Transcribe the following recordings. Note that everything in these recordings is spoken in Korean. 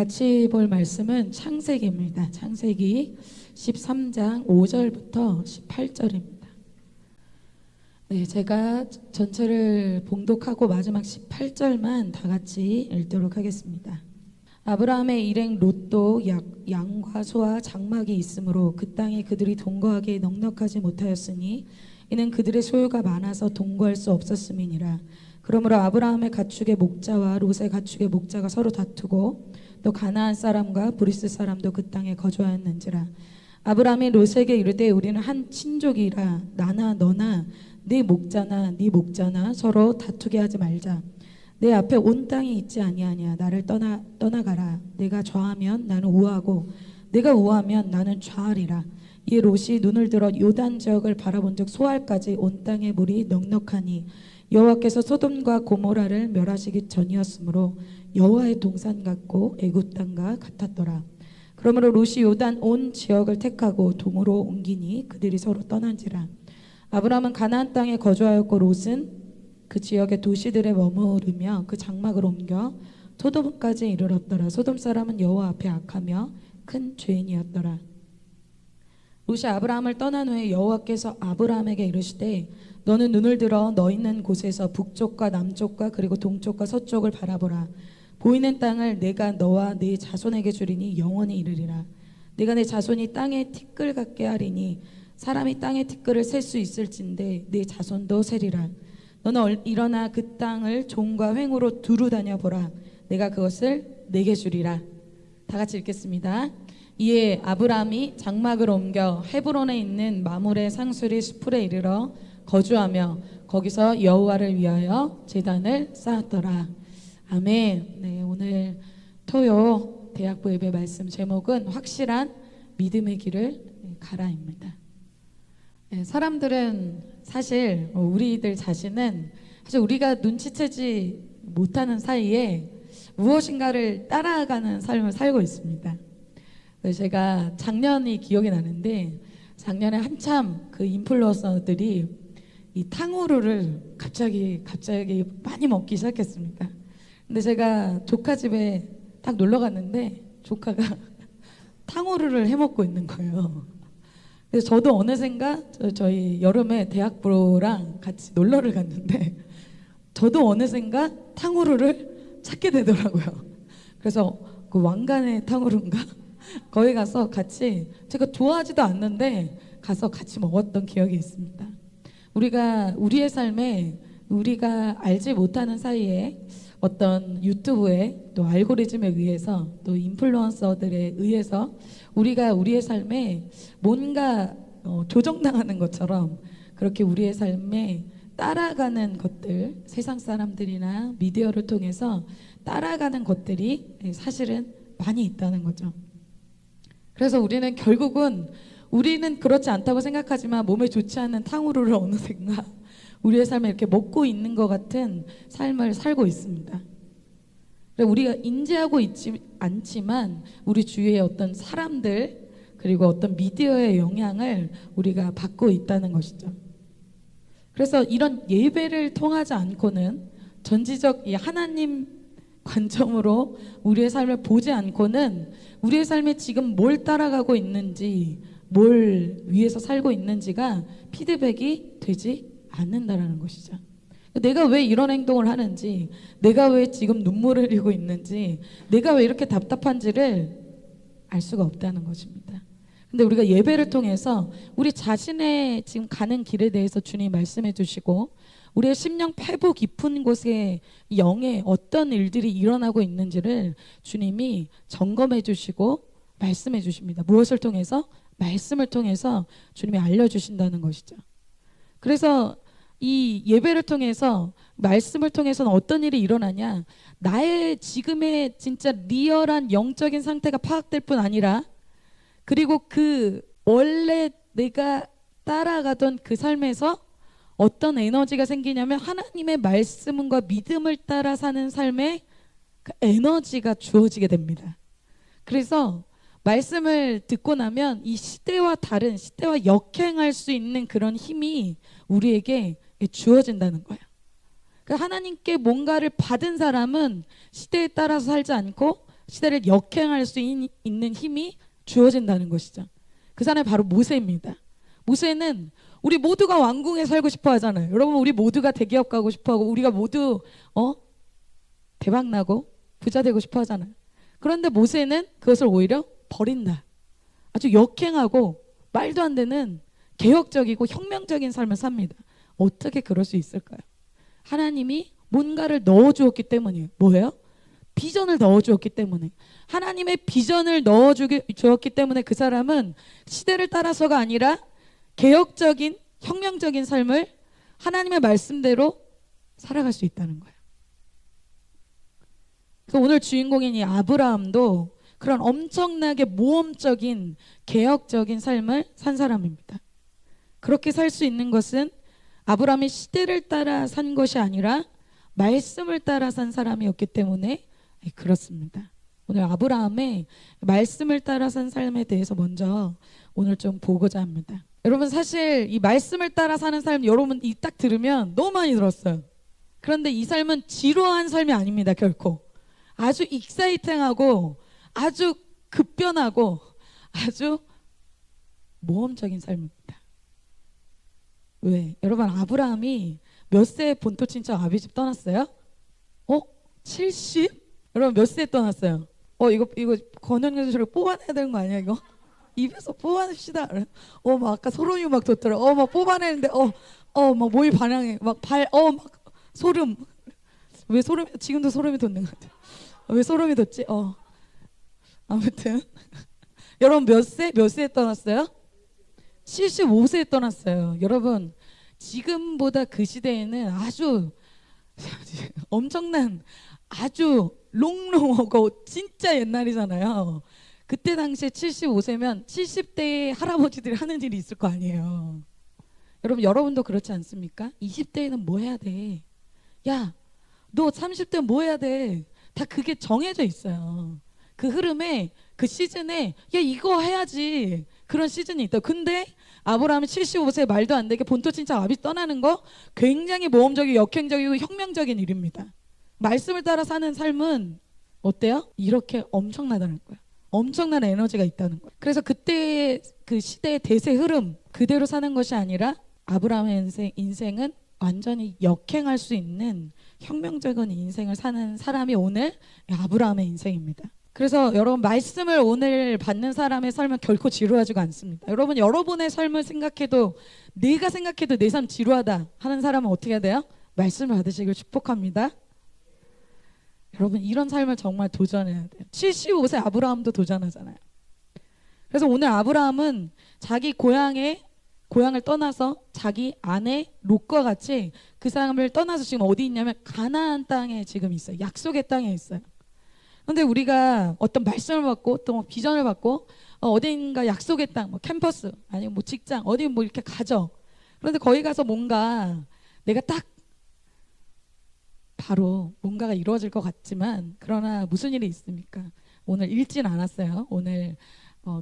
같이 볼 말씀은 창세기입니다. 창세기 13장 5절부터 18절입니다. 네, 제가 전체를 봉독하고 마지막 18절만 다 같이 읽도록 하겠습니다. 아브라함의 일행 롯도 양과 소와 장막이 있으므로 그 땅에 그들이 동거하기에 넉넉하지 못하였으니 이는 그들의 소유가 많아서 동거할 수 없었음이니라. 그러므로 아브라함의 가축의 목자와 롯의 가축의 목자가 서로 다투고 또 가나안 사람과 브리스 사람도 그 땅에 거주하였는지라. 아브라함이 롯에게 이르되 우리는 한 친족이라 나나 너나 네 목자나 네 목자나 서로 다투게 하지 말자. 내 앞에 온 땅이 있지 아니하냐. 나를 떠나가라. 내가 좌하면 나는 우하고 내가 우하면 나는 좌하리라. 이에 롯이 눈을 들어 요단 지역을 바라본즉 소알까지 온 땅의 물이 넉넉하니 여호와께서 소돔과 고모라를 멸하시기 전이었으므로 여호와의 동산 같고 애굽 땅과 같았더라. 그러므로 롯이 요단 온 지역을 택하고 동으로 옮기니 그들이 서로 떠난지라. 아브라함은 가나안 땅에 거주하였고 롯은 그 지역의 도시들에 머무르며 그 장막을 옮겨 소돔까지 이르렀더라. 소돔 사람은 여호와 앞에 악하며 큰 죄인이었더라. 롯이 아브라함을 떠난 후에 여호와께서 아브라함에게 이르시되 너는 눈을 들어 너 있는 곳에서 북쪽과 남쪽과 그리고 동쪽과 서쪽을 바라보라. 보이는 땅을 내가 너와 네 자손에게 주리니 영원히 이르리라. 내가 내 자손이 땅의 티끌 같게 하리니 사람이 땅의 티끌을 셀 수 있을진데 네 자손도 세리라. 너는 일어나 그 땅을 종과 횡으로 두루 다녀보라. 내가 그것을 내게 주리라. 다 같이 읽겠습니다. 이에 아브라함이 장막을 옮겨 헤브론에 있는 마므레 상수리 수풀에 이르러 거주하며 거기서 여호와를 위하여 제단을 쌓았더라. 아멘. 네, 오늘 토요 대학부 예배 말씀 제목은 확실한 믿음의 길을 가라입니다. 네, 사람들은 사실 우리들 자신은 사실 우리가 눈치채지 못하는 사이에 무엇인가를 따라가는 삶을 살고 있습니다. 제가 작년이 기억이 나는데 작년에 한참 그 인플루언서들이 이 탕후루를 갑자기 많이 먹기 시작했습니다. 근데 제가 조카 집에 딱 놀러 갔는데 조카가 탕후루를 해먹고 있는 거예요. 그래서 저도 어느샌가 저희 여름에 대학부랑 같이 놀러를 갔는데 저도 어느샌가 탕후루를 찾게 되더라고요. 그래서 그 왕관의 탕후루인가? 거기 가서 같이 제가 좋아하지도 않는데 가서 같이 먹었던 기억이 있습니다. 우리가 우리의 삶에 우리가 알지 못하는 사이에 어떤 유튜브에 또 알고리즘에 의해서 또 인플루언서들에 의해서 우리가 우리의 삶에 뭔가 조정당하는 것처럼 그렇게 우리의 삶에 따라가는 것들, 세상 사람들이나 미디어를 통해서 따라가는 것들이 사실은 많이 있다는 거죠. 그래서 우리는 결국은 우리는 그렇지 않다고 생각하지만 몸에 좋지 않은 탕후루를 어느샌가 우리의 삶에 이렇게 먹고 있는 것 같은 삶을 살고 있습니다. 우리가 인지하고 있지 않지만 우리 주위의 어떤 사람들 그리고 어떤 미디어의 영향을 우리가 받고 있다는 것이죠. 그래서 이런 예배를 통하지 않고는 전지적 이 하나님 관점으로 우리의 삶을 보지 않고는 우리의 삶에 지금 뭘 따라가고 있는지 뭘 위해서 살고 있는지가 피드백이 되지 않는다라는 것이죠. 내가 왜 이런 행동을 하는지, 내가 왜 지금 눈물을 흘리고 있는지, 내가 왜 이렇게 답답한지를 알 수가 없다는 것입니다. 근데 우리가 예배를 통해서 우리 자신의 지금 가는 길에 대해서 주님이 말씀해 주시고 우리의 심령 패부 깊은 곳에 영에 어떤 일들이 일어나고 있는지를 주님이 점검해 주시고 말씀해 주십니다. 무엇을 통해서? 말씀을 통해서 주님이 알려주신다는 것이죠. 그래서 이 예배를 통해서 말씀을 통해서는 어떤 일이 일어나냐, 나의 지금의 진짜 리얼한 영적인 상태가 파악될 뿐 아니라 그리고 그 원래 내가 따라가던 그 삶에서 어떤 에너지가 생기냐면 하나님의 말씀과 믿음을 따라 사는 삶에 그 에너지가 주어지게 됩니다. 그래서 말씀을 듣고 나면 이 시대와 다른, 시대와 역행할 수 있는 그런 힘이 우리에게 주어진다는 거예요. 하나님께 뭔가를 받은 사람은 시대에 따라서 살지 않고 시대를 역행할 수 있는 힘이 주어진다는 것이죠. 그 사람이 바로 모세입니다. 모세는 우리 모두가 왕궁에 살고 싶어 하잖아요. 여러분, 우리 모두가 대기업 가고 싶어 하고 우리가 모두 대박 나고 부자 되고 싶어 하잖아요. 그런데 모세는 그것을 오히려 버린다. 아주 역행하고 말도 안 되는 개혁적이고 혁명적인 삶을 삽니다. 어떻게 그럴 수 있을까요? 하나님이 뭔가를 넣어주었기 때문이에요. 뭐예요? 비전을 넣어주었기 때문에. 하나님의 비전을 넣어주었기 때문에 그 사람은 시대를 따라서가 아니라 개혁적인 혁명적인 삶을 하나님의 말씀대로 살아갈 수 있다는 거예요. 그래서 오늘 주인공인 이 아브라함도 그런 엄청나게 모험적인 개혁적인 삶을 산 사람입니다. 그렇게 살 수 있는 것은 아브라함이 시대를 따라 산 것이 아니라 말씀을 따라 산 사람이었기 때문에 그렇습니다. 오늘 아브라함의 말씀을 따라 산 삶에 대해서 먼저 오늘 좀 보고자 합니다. 여러분, 사실 이 말씀을 따라 사는 삶, 여러분 이 딱 들으면 너무 많이 들었어요. 그런데 이 삶은 지루한 삶이 아닙니다. 결코. 아주 익사이팅하고 아주 급변하고 아주 모험적인 삶입니다. 왜? 여러분, 아브라함이 몇 세에 본토 친척 아비집 떠났어요? 70? 여러분, 몇 세에 떠났어요? 이거 권현경 소리 뽑아내야 되는 거 아니야 이거? 입에서 뽑아냅시다. 막 아까 소름이 막 돋더라. 막 뽑아내는데 막 몸이 반항해. 막 소름. 왜 소름? 지금도 소름이 돋는 것 같아. 왜 소름이 돋지? 아무튼 여러분, 몇 세에 떠났어요? 75세에 떠났어요. 여러분, 지금보다 그 시대에는 아주 엄청난, 아주 롱롱하고 진짜 옛날이잖아요. 그때 당시에 75세면 70대의 할아버지들이 하는 일이 있을 거 아니에요. 여러분, 여러분도 그렇지 않습니까? 20대에는 뭐 해야 돼? 야, 너 30대 뭐 해야 돼? 다 그게 정해져 있어요. 그 흐름에, 그 시즌에 야, 이거 해야지. 그런 시즌이 있다. 근데 아브라함이 75세 말도 안 되게 본토 친척 아비 떠나는 거 굉장히 모험적이고 역행적이고 혁명적인 일입니다. 말씀을 따라 사는 삶은 어때요? 이렇게 엄청나다는 거예요. 엄청난 에너지가 있다는 거예요. 그래서 그때 그 시대의 대세 흐름 그대로 사는 것이 아니라 아브라함의 인생은 완전히 역행할 수 있는 혁명적인 인생을 사는 사람이 오늘 아브라함의 인생입니다. 그래서 여러분, 말씀을 오늘 받는 사람의 삶은 결코 지루하지가 않습니다. 여러분, 여러분의 삶을 생각해도, 내가 생각해도 내 삶 지루하다 하는 사람은 어떻게 해야 돼요? 말씀을 받으시길 축복합니다. 여러분, 이런 삶을 정말 도전해야 돼요. 75세 아브라함도 도전하잖아요. 그래서 오늘 아브라함은 자기 고향을 떠나서 자기 아내 롯과 같이 그 사람을 떠나서 지금 어디 있냐면 가나안 땅에 지금 있어요. 약속의 땅에 있어요. 그런데 우리가 어떤 말씀을 받고 또 비전을 받고 어딘가 약속의 땅, 뭐 캠퍼스 아니면 뭐 직장 어디 뭐 이렇게 가죠. 그런데 거기 가서 뭔가 내가 딱 바로 뭔가가 이루어질 것 같지만, 그러나 무슨 일이 있습니까? 오늘 읽진 않았어요. 오늘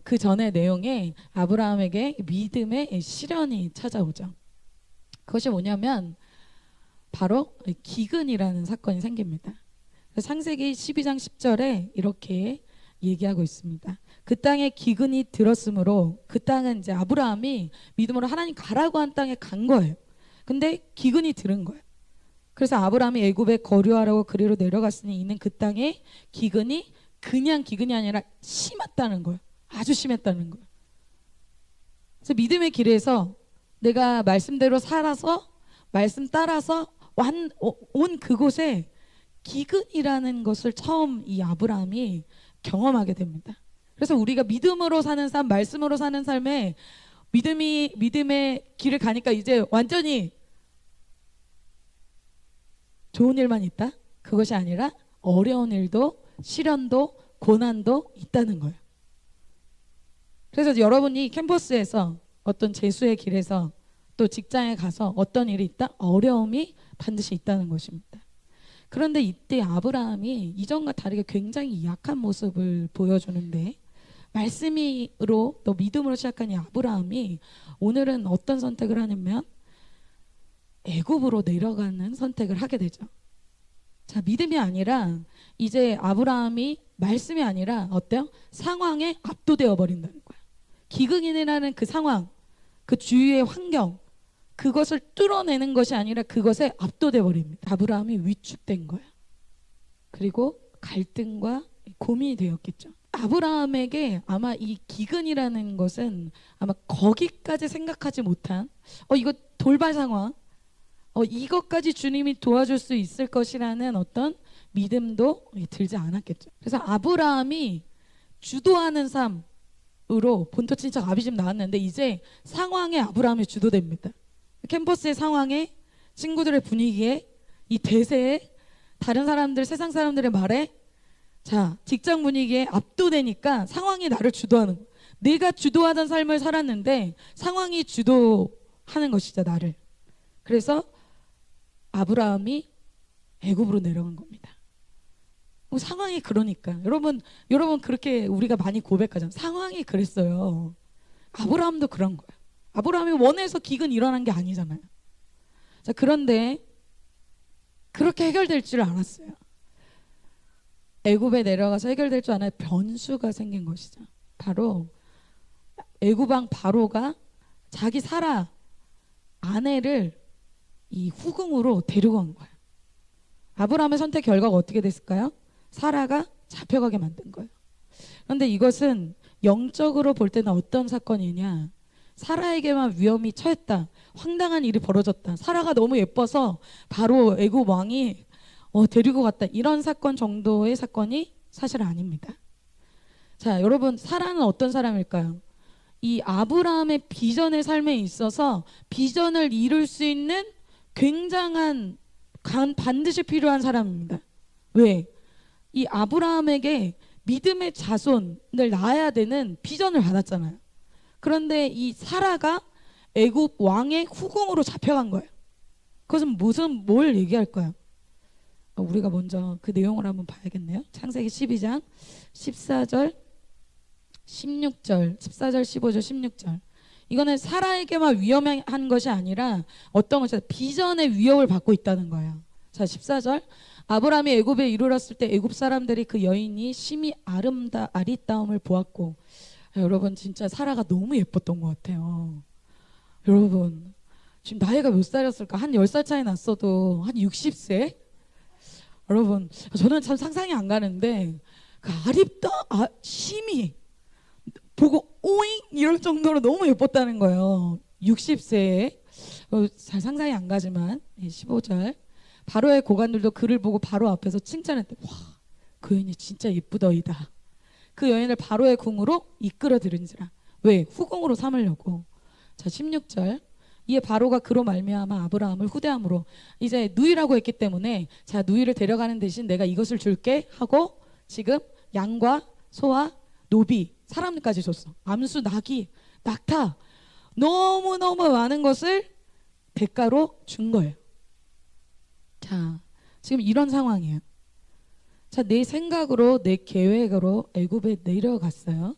그 전의 내용에 아브라함에게 믿음의 시련이 찾아오죠. 그것이 뭐냐면 바로 기근이라는 사건이 생깁니다. 창세기 12장 10절에 이렇게 얘기하고 있습니다. 그 땅에 기근이 들었으므로, 그 땅은 이제 아브라함이 믿음으로 하나님 가라고 한 땅에 간 거예요. 근데 기근이 들은 거예요. 그래서 아브라함이 애굽에 거류하라고 그리로 내려갔으니 이는 그 땅에 기근이 그냥 기근이 아니라 심했다는 거예요. 아주 심했다는 거예요. 그래서 믿음의 길에서 내가 말씀대로 살아서 말씀 따라서 온 그곳에 기근이라는 것을 처음 이 아브라함이 경험하게 됩니다. 그래서 우리가 믿음으로 사는 삶, 말씀으로 사는 삶에 믿음의 길을 가니까 이제 완전히 좋은 일만 있다? 그것이 아니라 어려운 일도, 시련도, 고난도 있다는 거예요. 그래서 여러분이 캠퍼스에서 어떤 재수의 길에서 또 직장에 가서 어떤 일이 있다? 어려움이 반드시 있다는 것입니다. 그런데 이때 아브라함이 이전과 다르게 굉장히 약한 모습을 보여주는데, 말씀으로 또 믿음으로 시작한 이 아브라함이 오늘은 어떤 선택을 하냐면 애굽으로 내려가는 선택을 하게 되죠. 자, 믿음이 아니라 이제 아브라함이 말씀이 아니라 어때요? 상황에 압도되어 버린다는 거야. 기근이라는 그 상황, 그 주위의 환경, 그것을 뚫어내는 것이 아니라 그것에 압도돼 버립니다. 아브라함이 위축된 거야. 그리고 갈등과 고민이 되었겠죠. 아브라함에게 아마 이 기근이라는 것은 아마 거기까지 생각하지 못한 이거 돌발 상황, 이것까지 주님이 도와줄 수 있을 것이라는 어떤 믿음도 들지 않았겠죠. 그래서 아브라함이 주도하는 삶으로 본토 친척 아비집 나왔는데 이제 상황에 아브라함이 주도됩니다. 캠퍼스의 상황에, 친구들의 분위기에, 이 대세에, 다른 사람들, 세상 사람들의 말에, 자, 직장 분위기에 압도되니까 상황이 나를 주도하는 거야. 내가 주도하던 삶을 살았는데 상황이 주도하는 것이죠, 나를. 그래서 아브라함이 애굽으로 내려간 겁니다. 상황이 그러니까 여러분 그렇게 우리가 많이 고백하잖아요. 상황이 그랬어요. 아브라함도 그런 거예요. 아브라함이 원해서 기근 일어난 게 아니잖아요. 자, 그런데 그렇게 해결될 줄 알았어요. 애굽에 내려가서 해결될 줄 알아요. 변수가 생긴 것이죠. 바로 애굽 왕 바로가 자기 사라 아내를 이 후궁으로 데리고 간 거예요. 아브라함의 선택 결과가 어떻게 됐을까요? 사라가 잡혀가게 만든 거예요. 그런데 이것은 영적으로 볼 때는 어떤 사건이냐? 사라에게만 위험이 처했다. 황당한 일이 벌어졌다. 사라가 너무 예뻐서 바로 애굽 왕이 데리고 갔다. 이런 사건 정도의 사건이 사실 아닙니다. 자, 여러분, 사라는 어떤 사람일까요? 이 아브라함의 비전의 삶에 있어서 비전을 이룰 수 있는 굉장한 반드시 필요한 사람입니다. 왜? 이 아브라함에게 믿음의 자손을 낳아야 되는 비전을 받았잖아요. 그런데 이 사라가 애굽 왕의 후궁으로 잡혀간 거예요. 그것은 뭘 얘기할까요? 우리가 먼저 그 내용을 한번 봐야겠네요. 창세기 12장 14절 16절 14절 15절 16절. 이거는 사라에게만 위험한 것이 아니라 어떤 것이 비전의 위협을 받고 있다는 거예요. 자, 14절. 아브라함이 애굽에 이르렀을 때 애굽 사람들이 그 여인이 심히 아리따움을 보았고, 여러분 진짜 사라가 너무 예뻤던 것 같아요. 여러분 지금 나이가 몇 살이었을까? 한 10살 차이 났어도 한 60세? 여러분 저는 참 상상이 안 가는데 그 심히 보고 오잉 이럴 정도로 너무 예뻤다는 거예요. 60세에 잘 상상이 안 가지만 15절. 바로의 고관들도 그를 보고 바로 앞에서 칭찬했대. 와, 그 여인이 진짜 예쁘더이다. 그 여인을 바로의 궁으로 이끌어 들은지라. 왜? 후궁으로 삼으려고. 자, 16절. 이에 바로가 그로 말미암아 아브라함을 후대함으로, 이제 누이라고 했기 때문에 자, 누이를 데려가는 대신 내가 이것을 줄게 하고 지금 양과 소와 노비, 사람까지 줬어. 암수, 나귀, 낙타, 너무너무 많은 것을 대가로 준 거예요. 자, 지금 이런 상황이에요. 자, 내 생각으로, 내 계획으로 애굽에 내려갔어요.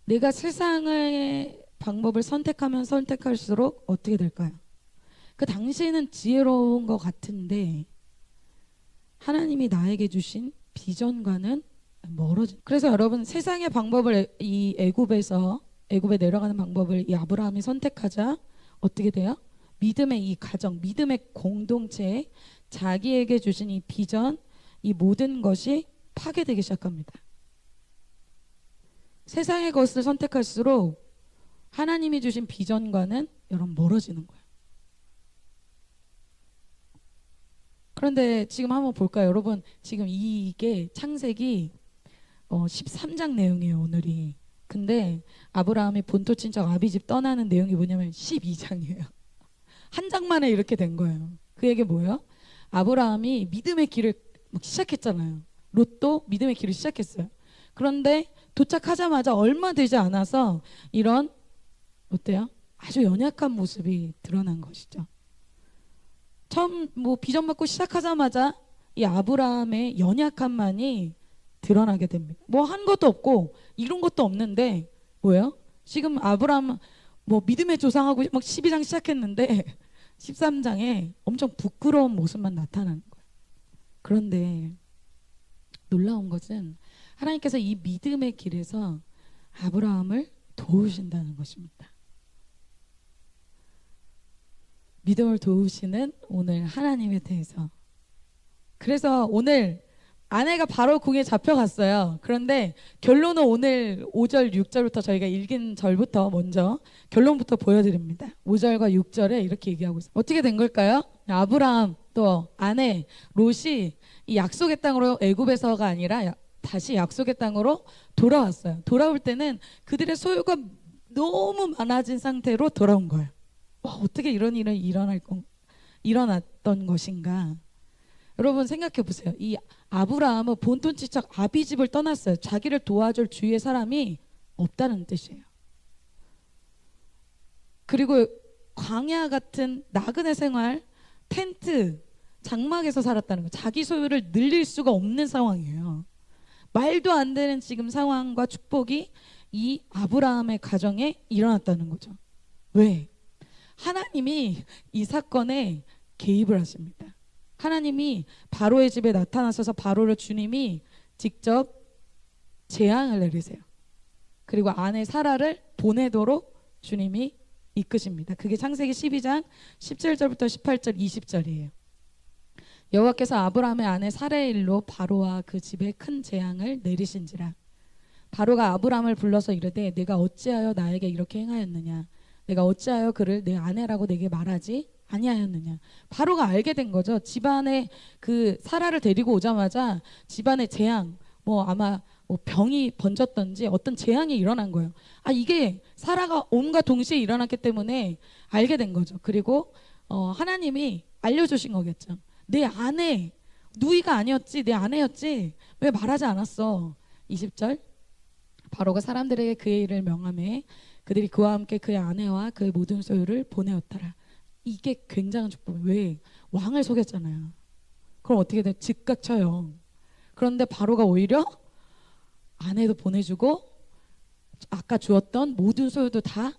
내가 세상의 방법을 선택하면 선택할수록 어떻게 될까요? 그 당시에는 지혜로운 것 같은데 하나님이 나에게 주신 비전과는 멀어진. 그래서 여러분, 세상의 방법을 이 애굽에 내려가는 방법을 이 아브라함이 선택하자 어떻게 돼요? 믿음의 이 가정, 믿음의 공동체에 자기에게 주신 이 비전, 이 모든 것이 파괴되기 시작합니다. 세상의 것을 선택할수록 하나님이 주신 비전과는 여러분 멀어지는 거예요. 그런데 지금 한번 볼까요? 여러분, 지금 이게 창세기 13장 내용이에요, 오늘이. 근데 아브라함이 본토 친척 아비집 떠나는 내용이 뭐냐면 12장이에요. 한 장만에 이렇게 된 거예요. 그게 뭐예요? 아브라함이 믿음의 길을 시작했잖아요. 롯도 믿음의 길을 시작했어요. 그런데 도착하자마자 얼마 되지 않아서 이런 어때요? 아주 연약한 모습이 드러난 것이죠. 처음 비전 받고 시작하자마자 이 아브라함의 연약함만이 드러나게 됩니다. 한 것도 없고 이룬 것도 없는데 뭐예요? 지금 아브라함 믿음의 조상하고 12장 시작했는데 13장에 엄청 부끄러운 모습만 나타나는 거예요. 그런데 놀라운 것은 하나님께서 이 믿음의 길에서 아브라함을 도우신다는 것입니다. 믿음을 도우시는 오늘 하나님에 대해서. 그래서 오늘 아내가 바로 궁에 잡혀갔어요. 그런데 결론은 오늘 5절, 6절부터 저희가 읽은 절부터 먼저 결론부터 보여드립니다. 5절과 6절에 이렇게 얘기하고 있어요. 어떻게 된 걸까요? 아브라함 또 아내 롯이 이 약속의 땅으로 애굽에서가 아니라 다시 약속의 땅으로 돌아왔어요. 돌아올 때는 그들의 소유가 너무 많아진 상태로 돌아온 거예요. 어떻게 이런 일이 일어났던 것인가? 여러분 생각해 보세요. 이 아브라함은 본토지척 아비집을 떠났어요. 자기를 도와줄 주위의 사람이 없다는 뜻이에요. 그리고 광야 같은 나그네 생활, 텐트, 장막에서 살았다는 거예요. 자기 소유를 늘릴 수가 없는 상황이에요. 말도 안 되는 지금 상황과 축복이 이 아브라함의 가정에 일어났다는 거죠. 왜? 하나님이 이 사건에 개입을 하십니다. 하나님이 바로의 집에 나타나셔서 바로를 주님이 직접 재앙을 내리세요. 그리고 아내 사라를 보내도록 주님이 이끄십니다. 그게 창세기 12장 17절부터 18절 20절이에요. 여호와께서 아브라함의 아내 사라의 일로 바로와 그 집에 큰 재앙을 내리신지라. 바로가 아브라함을 불러서 이르되 내가 어찌하여 나에게 이렇게 행하였느냐, 내가 어찌하여 그를 내 아내라고 내게 말하지 아니하였느냐. 바로가 알게 된 거죠. 집안에 그 사라를 데리고 오자마자 집안에 재앙, 아마 병이 번졌던지 어떤 재앙이 일어난 거예요. 이게 사라가 온과 동시에 일어났기 때문에 알게 된 거죠. 그리고 하나님이 알려주신 거겠죠. 내 아내, 누이가 아니었지, 내 아내였지, 왜 말하지 않았어? 20절 바로가 사람들에게 그의 일을 명하매 그들이 그와 함께 그의 아내와 그의 모든 소유를 보내었더라. 이게 굉장한 축복이에요. 왜? 왕을 속였잖아요. 그럼 어떻게 돼? 즉각 쳐요. 그런데 바로가 오히려 아내도 보내주고 아까 주었던 모든 소유도 다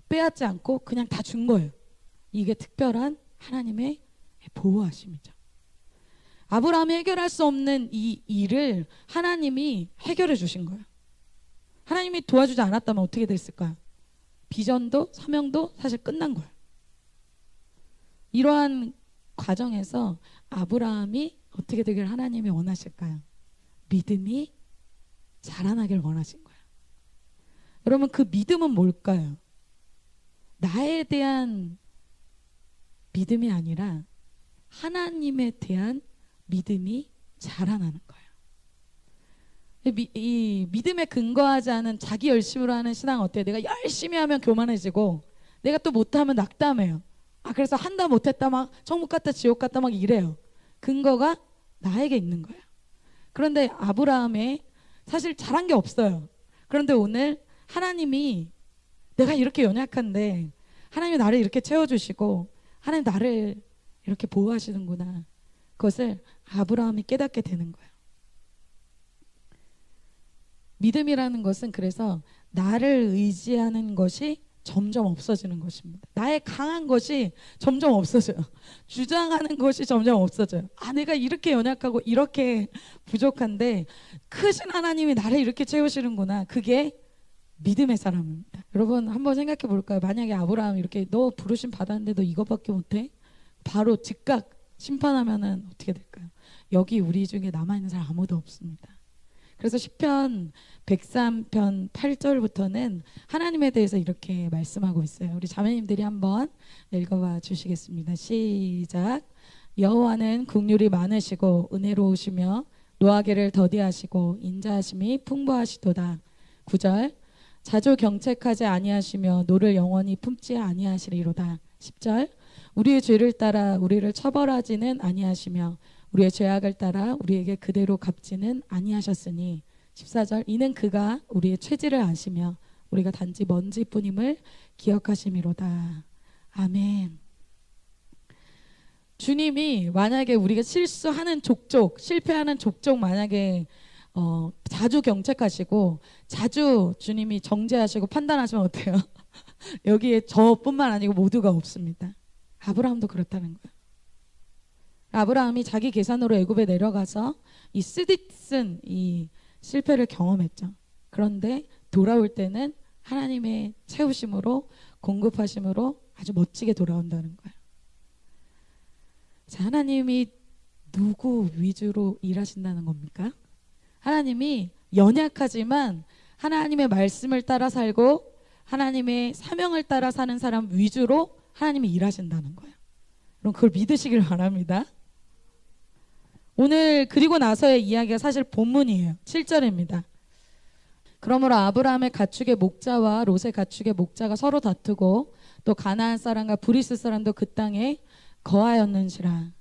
빼앗지 않고 그냥 다 준 거예요. 이게 특별한 하나님의 보호하심이죠. 아브라함이 해결할 수 없는 이 일을 하나님이 해결해 주신 거예요. 하나님이 도와주지 않았다면 어떻게 됐을까요? 비전도 사명도 사실 끝난 거예요. 이러한 과정에서 아브라함이 어떻게 되길 하나님이 원하실까요? 믿음이 자라나길 원하신 거예요. 여러분, 그 믿음은 뭘까요? 나에 대한 믿음이 아니라 하나님에 대한 믿음이 자라나는 거예요. 이 믿음에 근거하지 않은 자기 열심으로 하는 신앙은 어때요? 내가 열심히 하면 교만해지고 내가 또 못하면 낙담해요. 그래서 한다 못했다 막 천국 갔다 지옥 갔다 막 이래요. 근거가 나에게 있는 거예요. 그런데 아브라함의 사실 잘한 게 없어요. 그런데 오늘 하나님이 내가 이렇게 연약한데 하나님이 나를 이렇게 채워주시고 하나님 나를 이렇게 보호하시는구나. 그것을 아브라함이 깨닫게 되는 거예요. 믿음이라는 것은 그래서 나를 의지하는 것이 점점 없어지는 것입니다. 나의 강한 것이 점점 없어져요. 주장하는 것이 점점 없어져요. 내가 이렇게 연약하고 이렇게 부족한데 크신 하나님이 나를 이렇게 채우시는구나. 그게 믿음의 사람입니다. 여러분 한번 생각해 볼까요? 만약에 아브라함이 이렇게 너 부르심 받았는데 너 이거밖에 못해? 바로 즉각 심판하면은 어떻게 될까요? 여기 우리 중에 남아있는 사람 아무도 없습니다. 그래서 시편 103편 8절부터는 하나님에 대해서 이렇게 말씀하고 있어요. 우리 자매님들이 한번 읽어봐 주시겠습니다. 시작. 여호와는 긍휼이 많으시고 은혜로우시며 노하기를 더디하시고 인자하심이 풍부하시도다. 9절. 자주 경책하지 아니하시며 노를 영원히 품지 아니하시리로다. 10절. 우리의 죄를 따라 우리를 처벌하지는 아니하시며 우리의 죄악을 따라 우리에게 그대로 갚지는 아니하셨으니. 14절. 이는 그가 우리의 체질을 아시며 우리가 단지 먼지뿐임을 기억하심이로다. 아멘. 주님이 만약에 우리가 실수하는 족족, 실패하는 족족 만약에 자주 경책하시고 자주 주님이 정죄하시고 판단하시면 어때요? 여기에 저뿐만 아니고 모두가 없습니다. 아브라함도 그렇다는 거예요. 아브라함이 자기 계산으로 애굽에 내려가서 이 쓰디쓴 이 실패를 경험했죠. 그런데 돌아올 때는 하나님의 채우심으로 공급하심으로 아주 멋지게 돌아온다는 거예요. 자, 하나님이 누구 위주로 일하신다는 겁니까? 하나님이 연약하지만 하나님의 말씀을 따라 살고 하나님의 사명을 따라 사는 사람 위주로 하나님이 일하신다는 거예요. 그럼 그걸 믿으시길 바랍니다. 오늘 그리고 나서의 이야기가 사실 본문이에요. 7절입니다. 그러므로 아브라함의 가축의 목자와 롯의 가축의 목자가 서로 다투고 또 가나안 사람과 브리스 사람도 그 땅에 거하였는지라.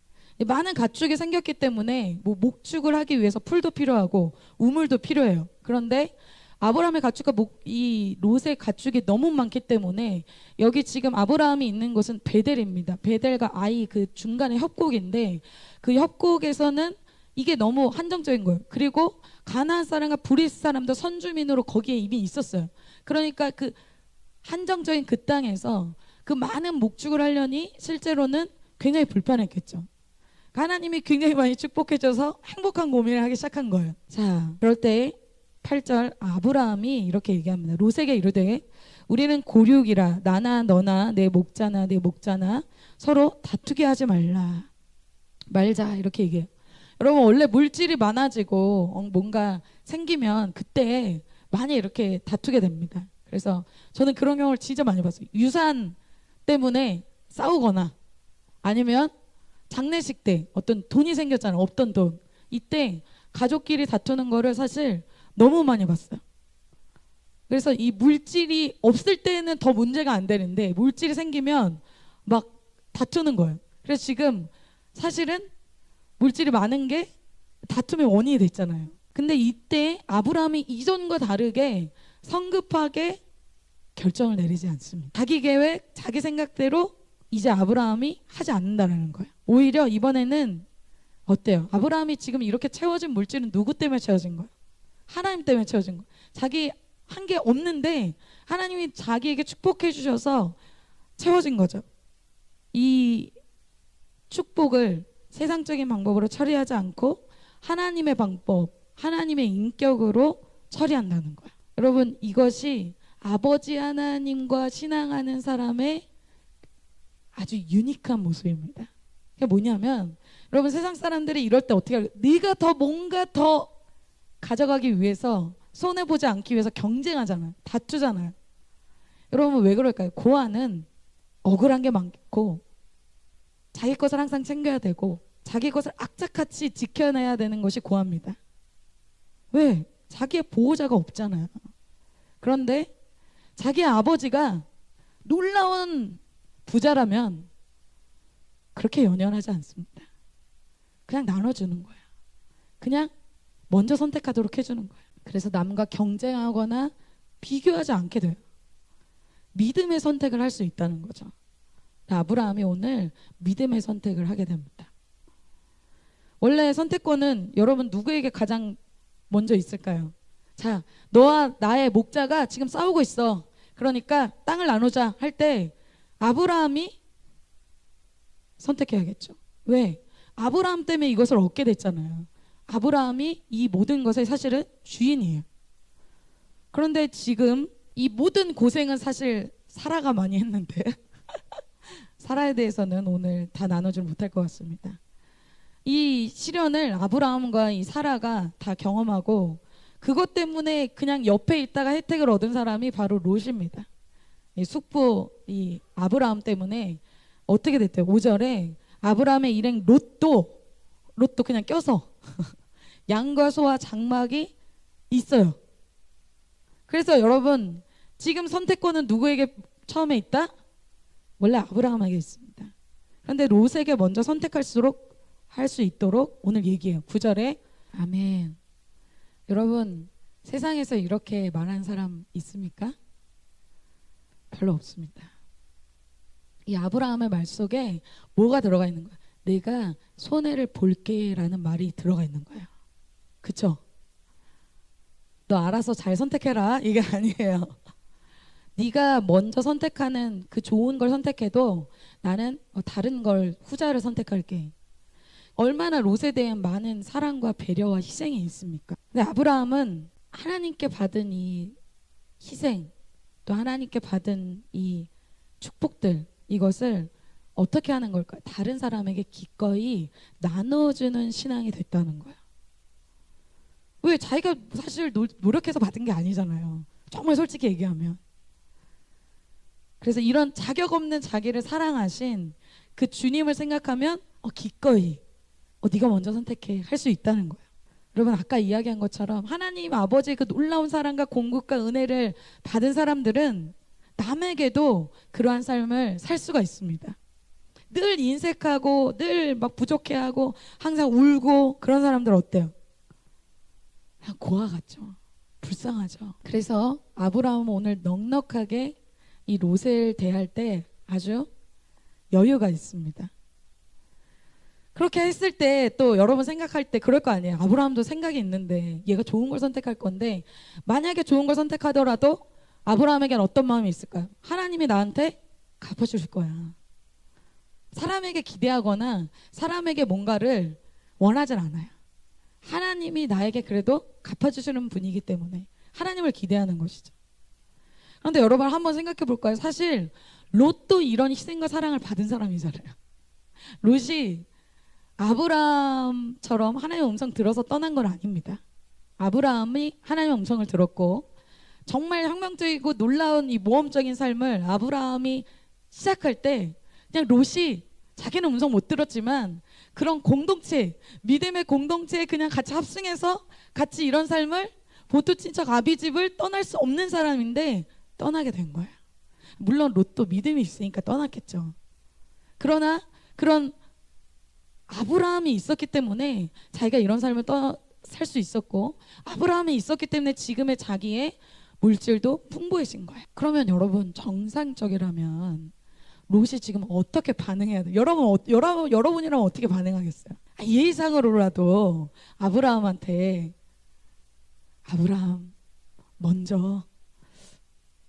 많은 가축이 생겼기 때문에 뭐 목축을 하기 위해서 풀도 필요하고 우물도 필요해요. 그런데 아브라함의 가축과 이 롯의 가축이 너무 많기 때문에 여기 지금 아브라함이 있는 곳은 베델입니다. 베델과 아이 그 중간에 협곡인데 그 협곡에서는 이게 너무 한정적인 거예요. 그리고 가나안 사람과 브리스 사람도 선주민으로 거기에 이미 있었어요. 그러니까 그 한정적인 그 땅에서 그 많은 목축을 하려니 실제로는 굉장히 불편했겠죠. 하나님이 굉장히 많이 축복해줘서 행복한 고민을 하기 시작한 거예요. 자, 그럴 때 8절 아브라함이 이렇게 얘기합니다. 롯에게 이르되 우리는 고륙이라 나나 너나 내 목자나 내 목자나 서로 다투게 하지 말자 이렇게 얘기해요. 여러분 원래 물질이 많아지고 뭔가 생기면 그때 많이 이렇게 다투게 됩니다. 그래서 저는 그런 경우를 진짜 많이 봤어요. 유산 때문에 싸우거나 아니면 장례식 때 어떤 돈이 생겼잖아요. 없던 돈. 이때 가족끼리 다투는 거를 사실 너무 많이 봤어요. 그래서 이 물질이 없을 때는 더 문제가 안 되는데 물질이 생기면 막 다투는 거예요. 그래서 지금 사실은 물질이 많은 게 다툼의 원인이 됐잖아요. 근데 이때 아브라함이 이전과 다르게 성급하게 결정을 내리지 않습니다. 자기 계획, 자기 생각대로 이제 아브라함이 하지 않는다는 거예요. 오히려 이번에는 어때요? 아브라함이 지금 이렇게 채워진 물질은 누구 때문에 채워진 거예요? 하나님 때문에 채워진 거예요. 자기 한 게 없는데 하나님이 자기에게 축복해 주셔서 채워진 거죠. 이 축복을 세상적인 방법으로 처리하지 않고 하나님의 방법, 하나님의 인격으로 처리한다는 거예요. 여러분 이것이 아버지 하나님과 신앙하는 사람의 아주 유니크한 모습입니다. 그게 뭐냐면 여러분 세상 사람들이 이럴 때 어떻게 할까요? 네가 더 뭔가 더 가져가기 위해서 손해보지 않기 위해서 경쟁하잖아요. 다투잖아요. 여러분 왜 그럴까요? 고아는 억울한 게 많고 자기 것을 항상 챙겨야 되고 자기 것을 악착같이 지켜내야 되는 것이 고아입니다. 왜? 자기의 보호자가 없잖아요. 그런데 자기 아버지가 놀라운 부자라면 그렇게 연연하지 않습니다. 그냥 나눠주는 거예요. 그냥 먼저 선택하도록 해주는 거예요. 그래서 남과 경쟁하거나 비교하지 않게 돼요. 믿음의 선택을 할 수 있다는 거죠. 아브라함이 오늘 믿음의 선택을 하게 됩니다. 원래 선택권은 여러분 누구에게 가장 먼저 있을까요? 자, 너와 나의 목자가 지금 싸우고 있어. 그러니까 땅을 나누자 할 때 아브라함이 선택해야겠죠. 왜? 아브라함 때문에 이것을 얻게 됐잖아요. 아브라함이 이 모든 것의 사실은 주인이에요. 그런데 지금 이 모든 고생은 사실 사라가 많이 했는데 사라에 대해서는 오늘 다 나누지 못할 것 같습니다. 이 시련을 아브라함과 이 사라가 다 경험하고 그것 때문에 그냥 옆에 있다가 혜택을 얻은 사람이 바로 롯입니다. 이 숙부 이 아브라함 때문에 어떻게 됐대요? 5절에 아브라함의 일행 롯도 그냥 껴서 양과 소와 장막이 있어요. 그래서 여러분 지금 선택권은 누구에게 처음에 있다? 원래 아브라함에게 있습니다. 그런데 롯에게 먼저 선택할수록 할 수 있도록 오늘 얘기해요. 9절에 아멘. 여러분 세상에서 이렇게 말하는 사람 있습니까? 별로 없습니다. 이 아브라함의 말 속에 뭐가 들어가 있는 거야? 내가 손해를 볼게 라는 말이 들어가 있는 거예요. 그쵸? 너 알아서 잘 선택해라 이게 아니에요. 네가 먼저 선택하는 그 좋은 걸 선택해도 나는 다른 걸 후자를 선택할게. 얼마나 롯에 대한 많은 사랑과 배려와 희생이 있습니까? 근데 아브라함은 하나님께 받은 이 희생, 또 하나님께 받은 이 축복들, 이것을 어떻게 하는 걸까요? 다른 사람에게 기꺼이 나눠주는 신앙이 됐다는 거예요. 왜? 자기가 사실 노력해서 받은 게 아니잖아요. 정말 솔직히 얘기하면. 그래서 이런 자격 없는 자기를 사랑하신 그 주님을 생각하면 기꺼이 네가 먼저 선택해 할 수 있다는 거예요. 여러분, 아까 이야기한 것처럼 하나님 아버지의 그 놀라운 사랑과 공급과 은혜를 받은 사람들은 남에게도 그러한 삶을 살 수가 있습니다. 늘 인색하고 늘 막 부족해하고 항상 울고 그런 사람들 어때요? 그냥 고아 같죠. 불쌍하죠. 그래서 아브라함은 오늘 넉넉하게 이 롯을 대할 때 아주 여유가 있습니다. 그렇게 했을 때 또 여러분 생각할 때 그럴 거 아니에요. 아브라함도 생각이 있는데 얘가 좋은 걸 선택할 건데, 만약에 좋은 걸 선택하더라도 아브라함에게는 어떤 마음이 있을까요? 하나님이 나한테 갚아주실 거야. 사람에게 기대하거나 사람에게 뭔가를 원하진 않아요. 하나님이 나에게 그래도 갚아주시는 분이기 때문에 하나님을 기대하는 것이죠. 그런데 여러분 한번 생각해 볼까요? 사실 롯도 이런 희생과 사랑을 받은 사람이잖아요. 롯이 아브라함처럼 하나님의 음성 들어서 떠난 건 아닙니다. 아브라함이 하나님의 음성을 들었고 정말 혁명적이고 놀라운 이 모험적인 삶을 아브라함이 시작할 때 그냥 롯이 자기는 음성 못 들었지만 그런 공동체, 믿음의 공동체에 그냥 같이 합승해서 같이 이런 삶을, 보트 친척 아비집을 떠날 수 없는 사람인데 떠나게 된 거예요. 물론 롯도 믿음이 있으니까 떠났겠죠. 그러나 그런 아브라함이 있었기 때문에 자기가 이런 삶을 살 수 있었고, 아브라함이 있었기 때문에 지금의 자기의 물질도 풍부해진 거예요. 그러면 여러분, 정상적이라면 롯이 지금 어떻게 반응해야 돼요? 여러분이라면 어떻게 반응하겠어요? 예의상으로라도 아브라함한테 아브라함 먼저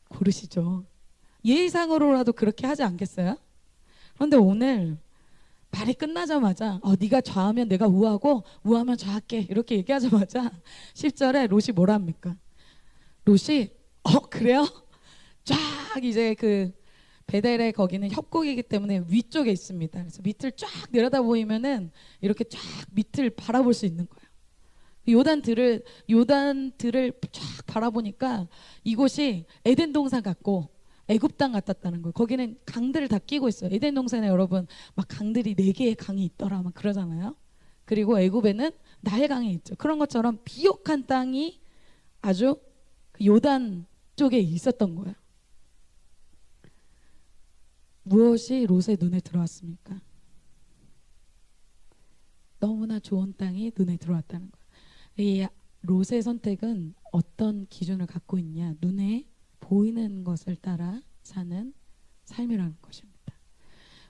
고르시죠. 예의상으로라도 그렇게 하지 않겠어요? 그런데 오늘 말이 끝나자마자 네가 좌하면 내가 우하고 우하면 좌할게 이렇게 얘기하자마자 10절에 롯이 뭐라 합니까? 롯이 그래요? 쫙 이제 그 베델의 거기는 협곡이기 때문에 위쪽에 있습니다. 그래서 밑을 쫙 내려다 보이면은 이렇게 쫙 밑을 바라볼 수 있는 거예요. 요단들을 쫙 바라보니까 이곳이 에덴 동산 같고 애굽 땅 같았다는 거예요. 거기는 강들을 다 끼고 있어요. 에덴 동산에 여러분 막 강들이 4개의 강이 있더라 막 그러잖아요. 그리고 애굽에는 나일 강이 있죠. 그런 것처럼 비옥한 땅이 아주 요단 쪽에 있었던 거예요. 무엇이 롯의 눈에 들어왔습니까? 너무나 좋은 땅이 눈에 들어왔다는 거예요. 이 롯의 선택은 어떤 기준을 갖고 있냐? 눈에 보이는 것을 따라 사는 삶이라는 것입니다.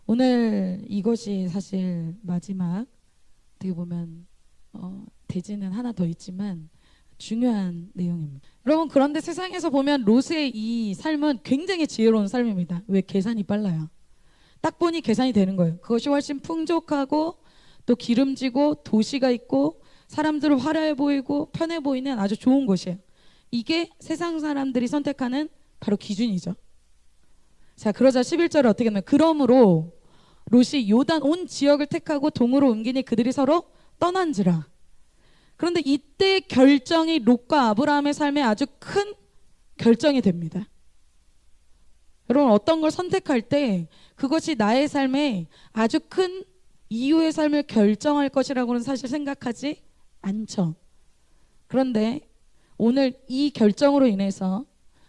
오늘 이것이 사실 마지막, 어떻게 보면 대지는 하나 더 있지만 중요한 내용입니다. 여러분, 그런데 세상에서 보면 롯의 이 삶은 굉장히 지혜로운 삶입니다. 왜? 계산이 빨라요. 딱 보니 계산이 되는 거예요. 그것이 훨씬 풍족하고 또 기름지고 도시가 있고 사람들은 화려해 보이고 편해 보이는 아주 좋은 곳이에요. 이게 세상 사람들이 선택하는 바로 기준이죠. 자, 그러자 11절에 어떻게 하면, 그러므로 롯이 요단 온 지역을 택하고 동으로 옮기니 그들이 서로 떠난지라. 그런데 이때 결정이 롯과 아브라함의 삶에 아주 큰 결정이 됩니다. 여러분, 어떤 걸 선택할 때 그것이 나의 삶에 아주 큰 이후의 삶을 결정할 것이라고는 사실 생각하지 않죠. 그런데 오늘 이 결정으로 인해서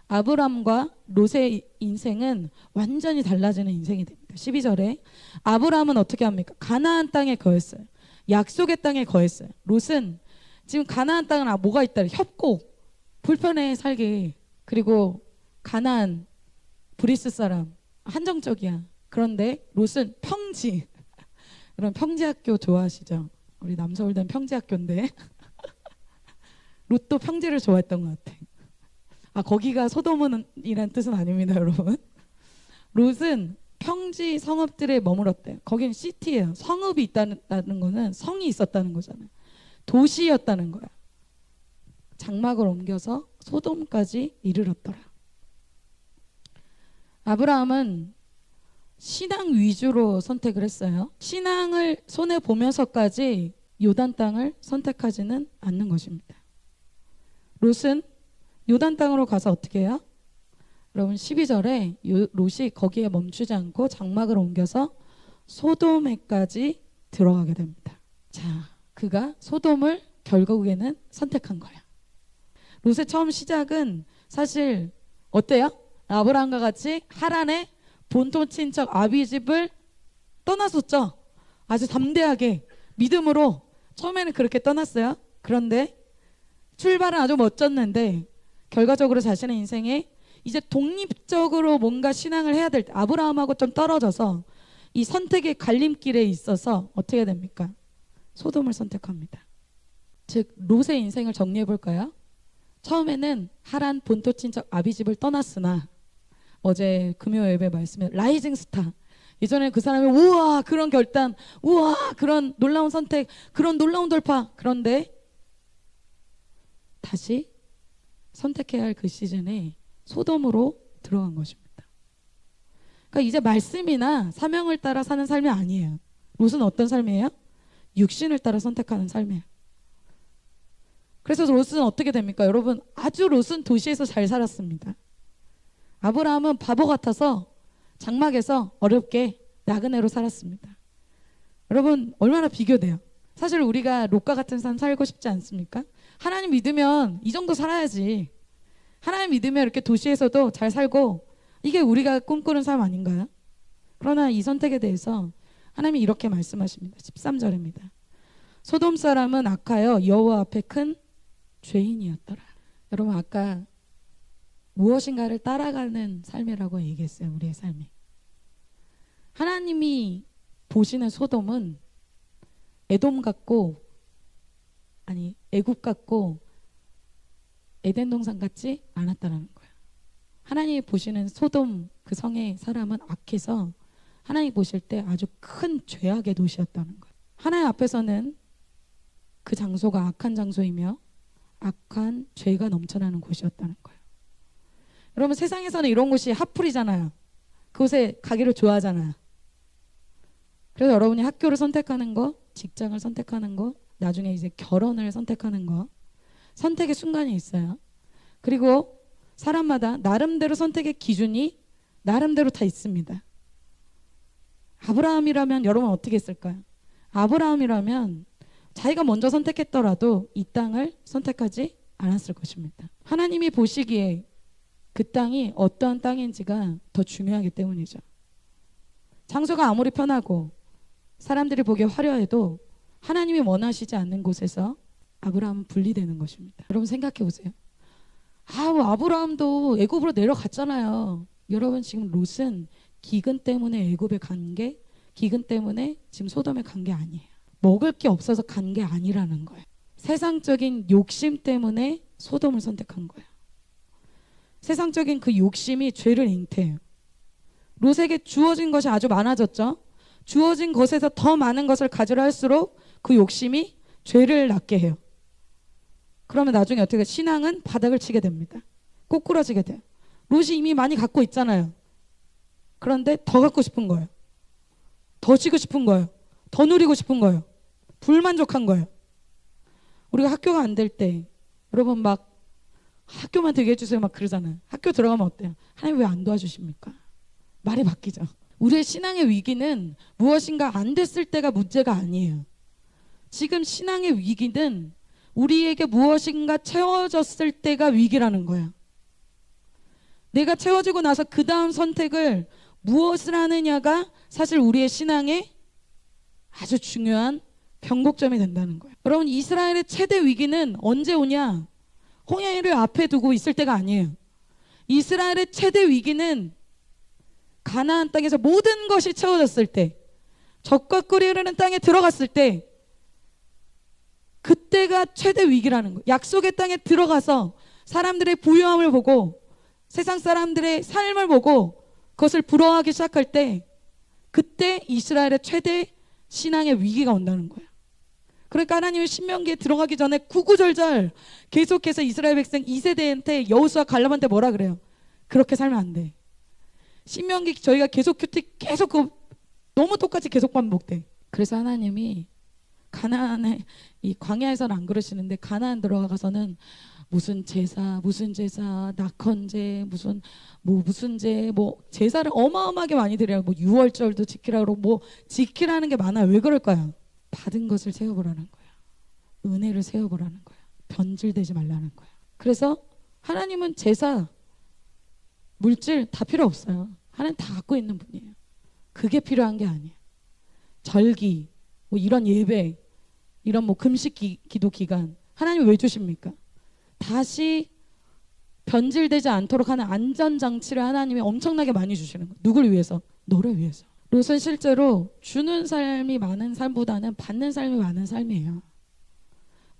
아브람과 롯의 인생은 완전히 달라지는 인생이 됩니다. 12절에 아브람은 어떻게 합니까? 가나안 땅에 거했어요. 약속의 땅에 거했어요. 롯은 지금 가나안 땅은 뭐가 있다? 협곡, 불편해 살기. 그리고 가나안, 브리스 사람, 한정적이야. 그런데 롯은 평지. 그럼 평지학교 좋아하시죠? 우리 남서울대는 평지학교인데 롯도 평지를 좋아했던 것 같아. 거기가 소돔이란 뜻은 아닙니다, 여러분. 롯은 평지 성읍들에 머물었대요. 거기는 시티예요. 성읍이 있다는 거는 성이 있었다는 거잖아요. 도시였다는 거야. 장막을 옮겨서 소돔까지 이르렀더라. 아브라함은 신앙 위주로 선택을 했어요. 신앙을 손에 보면서까지 요단 땅을 선택하지는 않는 것입니다. 롯은 요단 땅으로 가서 어떻게 해요? 여러분 12절에 롯이 거기에 멈추지 않고 장막을 옮겨서 소돔에까지 들어가게 됩니다. 자, 그가 소돔을 결국에는 선택한 거야. 롯의 처음 시작은 사실 어때요? 아브라함과 같이 하란의 본토 친척 아비집을 떠났었죠. 아주 담대하게 믿음으로 처음에는 그렇게 떠났어요. 그런데 출발은 아주 멋졌는데 결과적으로 자신의 인생에 이제 독립적으로 뭔가 신앙을 해야 될 때 아브라함하고 좀 떨어져서 이 선택의 갈림길에 있어서 어떻게 됩니까? 소돔을 선택합니다. 즉 롯의 인생을 정리해 볼까요? 처음에는 하란 본토 친척 아비집을 떠났으나 어제 금요 예배 말씀에 라이징 스타, 예전에 그 사람이 우와 그런 결단, 우와 그런 놀라운 선택, 그런 놀라운 돌파, 그런데 다시 선택해야 할 그 시즌에 소돔으로 들어간 것입니다. 그러니까 이제 말씀이나 사명을 따라 사는 삶이 아니에요. 롯은 어떤 삶이에요? 육신을 따라 선택하는 삶이에요. 그래서 롯은 어떻게 됩니까? 여러분, 아주 롯은 도시에서 잘 살았습니다. 아브라함은 바보 같아서 장막에서 어렵게 나그네로 살았습니다. 여러분, 얼마나 비교돼요? 사실 우리가 롯과 같은 삶 살고 싶지 않습니까? 하나님 믿으면 이 정도 살아야지. 하나님 믿으면 이렇게 도시에서도 잘 살고, 이게 우리가 꿈꾸는 삶 아닌가요? 그러나 이 선택에 대해서 하나님이 이렇게 말씀하십니다. 13절입니다. 소돔 사람은 악하여 여호와 앞에 큰 죄인이었더라. 여러분, 아까 무엇인가를 따라가는 삶이라고 얘기했어요. 우리의 삶이. 하나님이 보시는 소돔은 에돔 같고, 아니 애굽 같고 에덴 동산 같지 않았다는 거예요. 하나님이 보시는 소돔 그 성의 사람은 악해서 하나님이 보실 때 아주 큰 죄악의 도시였다는 거예요. 하나님 앞에서는 그 장소가 악한 장소이며 악한 죄가 넘쳐나는 곳이었다는 거예요. 여러분, 세상에서는 이런 곳이 핫플이잖아요. 그곳에 가기를 좋아하잖아요. 그래서 여러분이 학교를 선택하는 거, 직장을 선택하는 거, 나중에 이제 결혼을 선택하는 거, 선택의 순간이 있어요. 그리고 사람마다 나름대로 선택의 기준이 나름대로 다 있습니다. 아브라함이라면 여러분 어떻게 했을까요? 아브라함이라면 자기가 먼저 선택했더라도 이 땅을 선택하지 않았을 것입니다. 하나님이 보시기에 그 땅이 어떠한 땅인지가 더 중요하기 때문이죠. 장소가 아무리 편하고 사람들이 보기에 화려해도 하나님이 원하시지 않는 곳에서 아브라함은 분리되는 것입니다. 여러분 생각해 보세요. 아브라함도 애굽으로 내려갔잖아요. 여러분, 지금 롯은 기근 때문에 애굽에 간 게, 기근 때문에 지금 소돔에 간 게 아니에요. 먹을 게 없어서 간 게 아니라는 거예요. 세상적인 욕심 때문에 소돔을 선택한 거예요. 세상적인 그 욕심이 죄를 잉태해요. 롯에게 주어진 것이 아주 많아졌죠. 주어진 것에서 더 많은 것을 가지려 할수록 그 욕심이 죄를 낳게 해요. 그러면 나중에 어떻게 신앙은 바닥을 치게 됩니다. 꼬꾸라지게 돼요. 롯이 이미 많이 갖고 있잖아요. 그런데 더 갖고 싶은 거예요. 더 지고 싶은 거예요. 더 누리고 싶은 거예요. 불만족한 거예요. 우리가 학교가 안 될 때 여러분 막 학교만 되게 해주세요 막 그러잖아요. 학교 들어가면 어때요? 하나님 왜 안 도와주십니까? 말이 바뀌죠. 우리의 신앙의 위기는 무엇인가 안 됐을 때가 문제가 아니에요. 지금 신앙의 위기는 우리에게 무엇인가 채워졌을 때가 위기라는 거예요. 내가 채워지고 나서 그 다음 선택을 무엇을 하느냐가 사실 우리의 신앙의 아주 중요한 변곡점이 된다는 거예요. 여러분, 이스라엘의 최대 위기는 언제 오냐? 홍해를 앞에 두고 있을 때가 아니에요. 이스라엘의 최대 위기는 가나안 땅에서 모든 것이 채워졌을 때, 젖과 꿀이 흐르는 땅에 들어갔을 때, 그때가 최대 위기라는 거예요. 약속의 땅에 들어가서 사람들의 부유함을 보고 세상 사람들의 삶을 보고 그것을 부러워하기 시작할 때 그때 이스라엘의 최대 신앙의 위기가 온다는 거예요. 그러니까 하나님은 신명기에 들어가기 전에 구구절절 계속해서 이스라엘 백성 2세대한테 여호수아 갈렙한테 뭐라 그래요? 그렇게 살면 안 돼. 신명기 저희가 계속 큐티 계속 너무 똑같이 계속 반복돼. 그래서 하나님이 가나안에 이 광야에서는 안 그러시는데 가나안 들어가서는 무슨 제사 낙헌제 무슨 제 제사를 어마어마하게 많이 드려요. 뭐 유월절도 지키라고 뭐 지키라는 게 많아요. 왜 그럴까요? 받은 것을 세워보라는 거야. 은혜를 세워보라는 거야. 변질되지 말라는 거야. 그래서 하나님은 제사 물질 다 필요 없어요. 하나님 다 갖고 있는 분이에요. 그게 필요한 게 아니에요. 절기 뭐 이런 예배 이런 뭐 금식 기도 기간 하나님 왜 주십니까? 다시 변질되지 않도록 하는 안전장치를 하나님이 엄청나게 많이 주시는 거예요. 누굴 위해서? 너를 위해서. 롯은 실제로 주는 삶이 많은 삶보다는 받는 삶이 많은 삶이에요.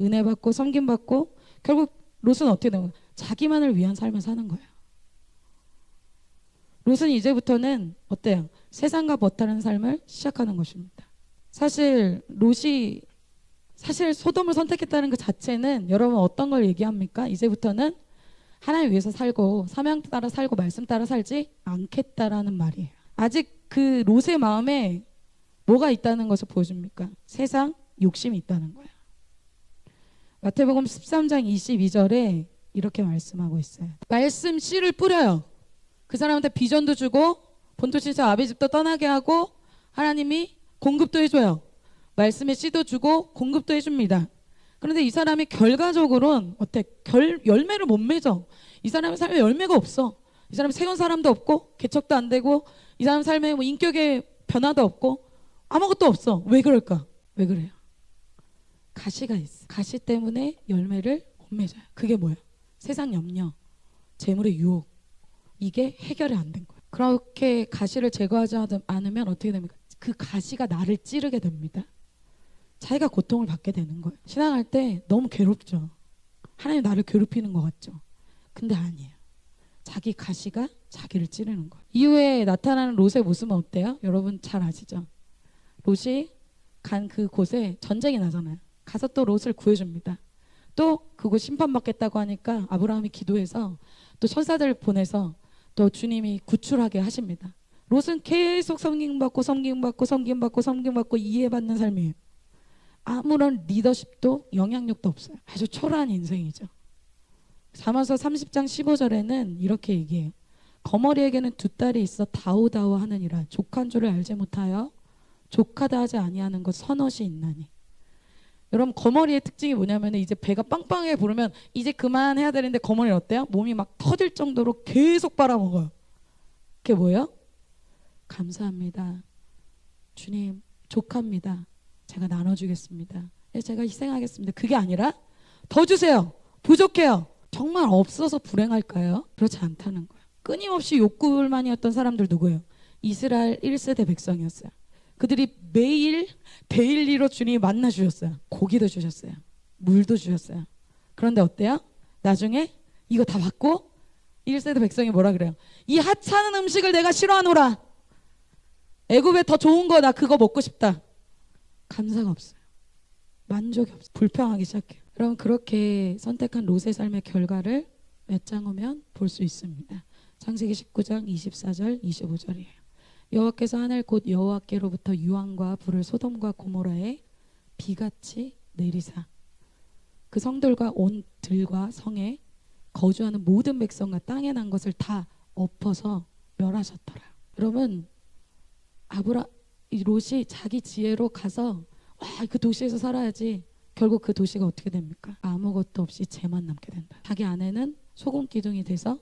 은혜 받고 섬김 받고 결국 롯은 어떻게 된 거예요? 자기만을 위한 삶을 사는 거예요. 롯은 이제부터는 어때요? 세상과 버타는 삶을 시작하는 것입니다. 사실 롯이 소돔을 선택했다는 그 자체는 여러분 어떤 걸 얘기합니까? 이제부터는 하나님 위해서 살고 사명 따라 살고 말씀 따라 살지 않겠다라는 말이에요. 아직 그 롯의 마음에 뭐가 있다는 것을 보여줍니까? 세상 욕심이 있다는 거예요. 마태복음 13장 22절에 이렇게 말씀하고 있어요. 말씀 씨를 뿌려요. 그 사람한테 비전도 주고 본토신사 아비집도 떠나게 하고 하나님이 공급도 해줘요. 말씀의 씨도 주고 공급도 해줍니다. 그런데 이 사람이 결과적으로는 어때? 열매를 못 맺어. 이 사람의 삶에 열매가 없어. 이 사람이 세운 사람도 없고 개척도 안 되고 이 사람 삶에 뭐 인격의 변화도 없고 아무것도 없어. 왜 그럴까? 왜 그래요? 가시가 있어. 가시 때문에 열매를 못 맺어요. 그게 뭐예요? 세상 염려, 재물의 유혹. 이게 해결이 안 된 거예요. 그렇게 가시를 제거하지 않으면 어떻게 됩니까? 그 가시가 나를 찌르게 됩니다. 자기가 고통을 받게 되는 거예요. 신앙할 때 너무 괴롭죠. 하나님 나를 괴롭히는 것 같죠. 근데 아니에요. 자기 가시가 자기를 찌르는 거예요. 이후에 나타나는 롯의 모습은 어때요? 여러분 잘 아시죠? 롯이 간 그곳에 전쟁이 나잖아요. 가서 또 롯을 구해줍니다. 또 그곳 심판받겠다고 하니까 아브라함이 기도해서 또 천사들을 보내서 또 주님이 구출하게 하십니다. 롯은 계속 섬김받고 이해받는 삶이에요. 아무런 리더십도 영향력도 없어요. 아주 초라한 인생이죠. 잠언서 30장 15절에는 이렇게 얘기해요. 거머리에게는 두 딸이 있어 다오다오 하느니라. 족한 줄을 알지 못하여 족하다 하지 아니하는 것 선엇이 있나니. 여러분 거머리의 특징이 뭐냐면 이제 배가 빵빵하게 부르면 이제 그만해야 되는데 거머리는 어때요? 몸이 막 터질 정도로 계속 빨아먹어요. 그게 뭐예요? 감사합니다. 주님 족합니다. 제가 나눠주겠습니다. 제가 희생하겠습니다. 그게 아니라 더 주세요. 부족해요. 정말 없어서 불행할까요? 그렇지 않다는 거예요. 끊임없이 욕구불만이었던 사람들 누구예요? 이스라엘 1세대 백성이었어요. 그들이 매일 데일리로 주님이 만나 주셨어요. 고기도 주셨어요. 물도 주셨어요. 그런데 어때요? 나중에 이거 다 받고 1세대 백성이 뭐라 그래요? 이 하찮은 음식을 내가 싫어하노라. 애굽에 더 좋은 거 나 그거 먹고 싶다. 감사가 없어요. 만족이 없어요. 불평하기 시작해요. 여러분 그렇게 선택한 롯의 삶의 결과를 몇 장 후면 볼 수 있습니다. 창세기 19장 24절 25절이에요. 여호와께서 하늘 곧 여호와께로부터 유황과 불을 소돔과 고모라에 비같이 내리사 그 성들과 온 들과 성에 거주하는 모든 백성과 땅에 난 것을 다 엎어서 멸하셨더라. 여러분 롯이 자기 지혜로 가서 그 도시에서 살아야지. 결국 그 도시가 어떻게 됩니까? 아무것도 없이 죄만 남게 된다. 자기 아내는 소금 기둥이 돼서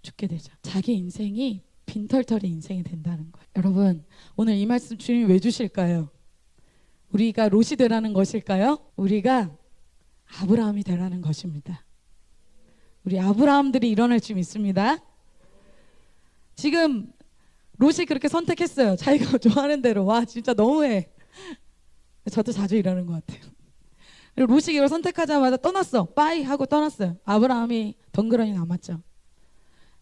죽게 되죠. 자기 인생이 빈털터리 인생이 된다는 거예요. 여러분 오늘 이 말씀 주님이 왜 주실까요? 우리가 롯이 되라는 것일까요? 우리가 아브라함이 되라는 것입니다. 우리 아브라함들이 일어날 줄 믿습니다. 지금 롯이 그렇게 선택했어요. 자기가 좋아하는 대로. 와 진짜 너무해. 저도 자주 이러는 것 같아요. 그리고 롯이 이걸 선택하자마자 떠났어. 빠이 하고 떠났어요. 아브라함이 덩그러니 남았죠.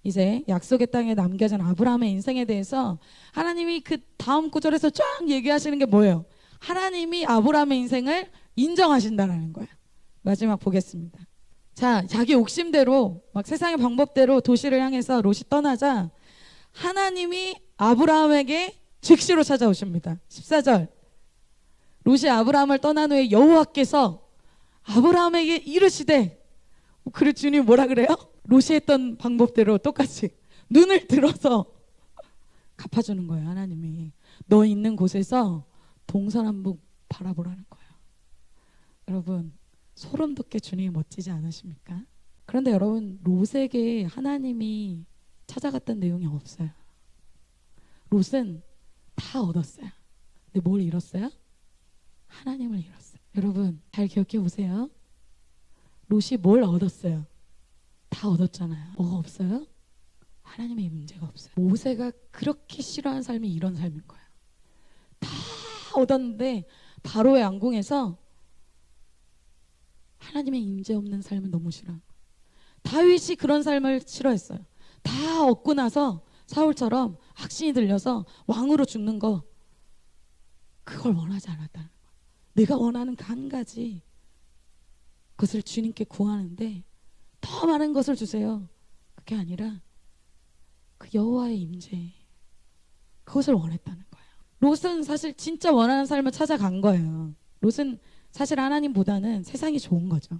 이제 약속의 땅에 남겨진 아브라함의 인생에 대해서 하나님이 그 다음 구절에서 쫙 얘기하시는 게 뭐예요? 하나님이 아브라함의 인생을 인정하신다는 거예요. 마지막 보겠습니다. 자, 자기 욕심대로 막 세상의 방법대로 도시를 향해서 롯이 떠나자 하나님이 아브라함에게 즉시로 찾아오십니다. 14절. 롯이 아브라함을 떠난 후에 여호와께서 아브라함에게 이르시되, 그래 주님 뭐라 그래요? 롯이 했던 방법대로 똑같이 눈을 들어서 갚아주는 거예요. 하나님이 너 있는 곳에서 동서남북 바라보라는 거예요. 여러분 소름 돋게 주님이 멋지지 않으십니까? 그런데 여러분 롯에게 하나님이 찾아갔던 내용이 없어요. 롯은 다 얻었어요. 근데 뭘 잃었어요? 하나님을 잃었어요. 여러분 잘 기억해 보세요. 롯이 뭘 얻었어요? 다 얻었잖아요. 뭐가 없어요? 하나님의 임재가 없어요. 모세가 그렇게 싫어하는 삶이 이런 삶인 거예요. 다 얻었는데 바로의 왕궁에서 하나님의 임재 없는 삶은 너무 싫어. 다윗이 그런 삶을 싫어했어요. 다 얻고 나서 사울처럼 확신이 들려서 왕으로 죽는 거, 그걸 원하지 않았다는 거예요. 내가 원하는 그 한 가지, 그것을 주님께 구하는데 더 많은 것을 주세요. 그게 아니라 그 여호와의 임재, 그것을 원했다는 거예요. 롯은 사실 진짜 원하는 삶을 찾아간 거예요. 롯은 사실 하나님보다는 세상이 좋은 거죠.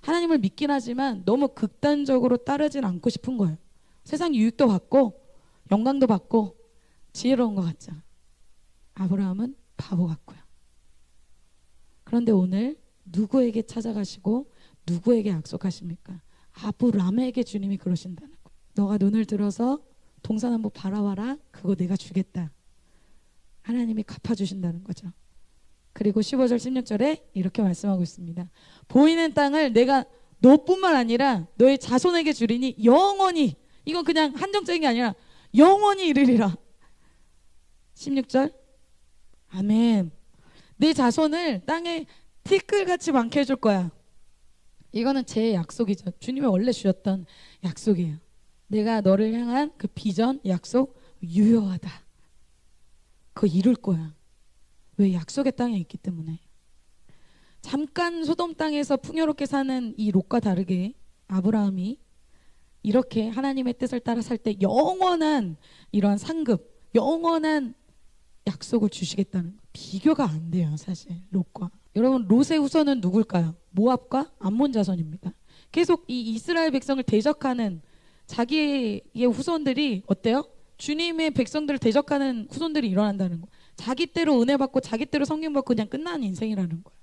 하나님을 믿긴 하지만 너무 극단적으로 따르진 않고 싶은 거예요. 세상 유익도 받고 영광도 받고 지혜로운 것 같죠. 아브라함은 바보 같고요. 그런데 오늘 누구에게 찾아가시고 누구에게 약속하십니까? 아브라함에게 주님이 그러신다는 거예요. 너가 눈을 들어서 동서남북 바라봐라. 그거 내가 주겠다. 하나님이 갚아주신다는 거죠. 그리고 15절 16절에 이렇게 말씀하고 있습니다. 보이는 땅을 내가 너뿐만 아니라 너의 자손에게 주리니 영원히, 이건 그냥 한정적인 게 아니라 영원히 이르리라. 16절 아멘. 내 자손을 땅에 티끌같이 많게 해줄 거야. 이거는 제 약속이죠. 주님이 원래 주셨던 약속이에요. 내가 너를 향한 그 비전, 약속 유효하다. 그거 이룰 거야. 왜? 약속의 땅에 있기 때문에. 잠깐 소돔 땅에서 풍요롭게 사는 이 롯과 다르게 아브라함이 이렇게 하나님의 뜻을 따라 살 때 영원한 이러한 상급, 영원한 약속을 주시겠다는 거. 비교가 안 돼요, 사실 롯과. 여러분 롯의 후손은 누굴까요? 모압과 암몬 자손입니다. 계속 이 이스라엘 백성을 대적하는 자기의 후손들이 어때요? 주님의 백성들을 대적하는 후손들이 일어난다는 거. 자기 때로 은혜 받고 자기 때로 성경 받고 그냥 끝나는 인생이라는 거예요.